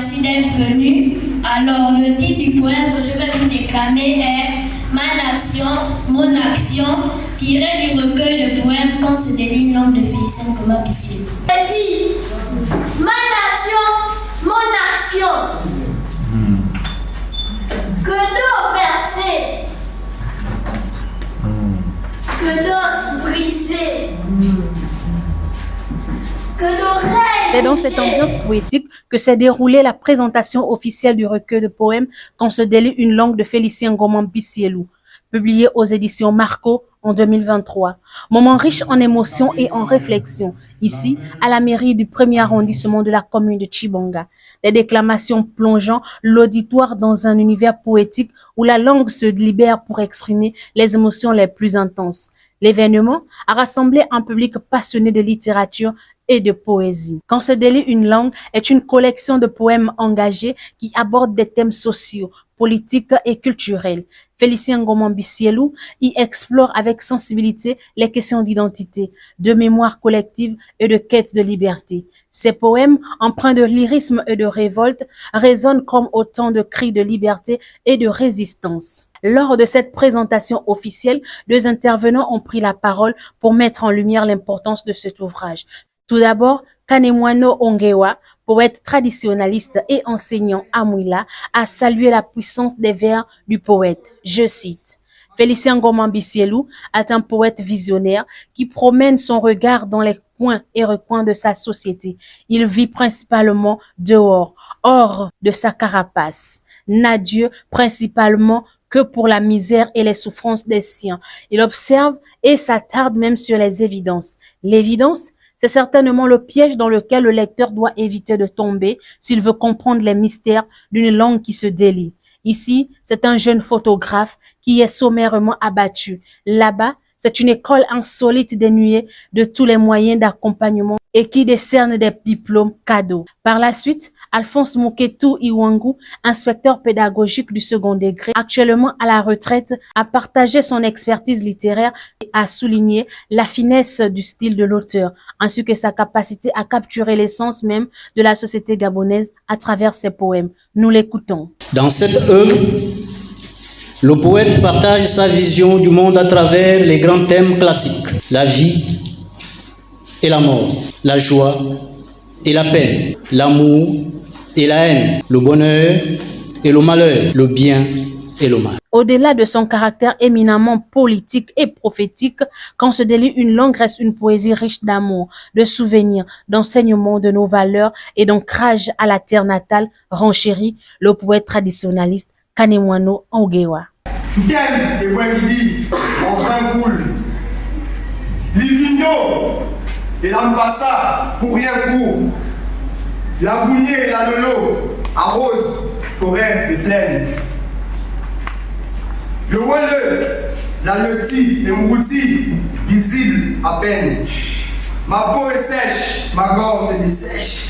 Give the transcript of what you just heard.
merci d'être venu. Alors, le titre du poème que je vais vous déclamer est Ma nation, mon action, tiré du recueil de poèmes Quand se délie une langue de Félicien Ngoma-Bissielou. Vas-y, ma nation, mon action. Que d'eau versée, que d'os brisé, que d'oreilles. C'est dans cette ambiance poétique que s'est déroulée la présentation officielle du recueil de poèmes Quand se délie une langue de Félicien Ngoma-Bissielou, publié aux éditions Marco en 2023. Moment riche en émotions et en réflexions, ici, à la mairie du 1er arrondissement de la commune de Tchibanga. Des déclamations plongeant l'auditoire dans un univers poétique où la langue se libère pour exprimer les émotions les plus intenses. L'événement a rassemblé un public passionné de littérature et de poésie. Quand se délie une langue est une collection de poèmes engagés qui abordent des thèmes sociaux, politiques et culturels. Félicien Ngoma-Bissielou y explore avec sensibilité les questions d'identité, de mémoire collective et de quête de liberté. Ces poèmes, empreints de lyrisme et de révolte, résonnent comme autant de cris de liberté et de résistance. Lors de cette présentation officielle, 2 intervenants ont pris la parole pour mettre en lumière l'importance de cet ouvrage. Tout d'abord, Kanemwano Ongewa, poète traditionnaliste et enseignant à Mouila, a salué la puissance des vers du poète. Je cite: Félicien Ngoma-Bissielou est un poète visionnaire qui promène son regard dans les coins et recoins de sa société. Il vit principalement dehors, hors de sa carapace. N'a Dieu principalement que pour la misère et les souffrances des siens. Il observe et s'attarde même sur les évidences. L'évidence, c'est certainement le piège dans lequel le lecteur doit éviter de tomber s'il veut comprendre les mystères d'une langue qui se délie. Ici, c'est un jeune photographe qui est sommairement abattu. Là-bas, c'est une école insolite dénuée de tous les moyens d'accompagnement et qui décerne des diplômes cadeaux. Par la suite, Alphonse Moketou Iwangu, inspecteur pédagogique du second degré, actuellement à la retraite, a partagé son expertise littéraire et a souligné la finesse du style de l'auteur, ainsi que sa capacité à capturer l'essence même de la société gabonaise à travers ses poèmes. Nous l'écoutons. Dans cette œuvre, le poète partage sa vision du monde à travers les grands thèmes classiques: la vie et la mort, la joie et la peine, l'amour et la haine, le bonheur et le malheur, le bien et le mal. Au-delà de son caractère éminemment politique et prophétique, Quand se délie une langue reste une poésie riche d'amour, de souvenirs, d'enseignements de nos valeurs et d'ancrage à la terre natale, renchérit le poète traditionnaliste Kanemwano Ongewa. Bien, les poèmes qui disent en train coule. Livino et l'ambassa pour rien court. La bougnée et la lolo arrose forêt et plaine. Le wele, la leti et mouti visible à peine. Ma peau est sèche, ma gorge est dessèche.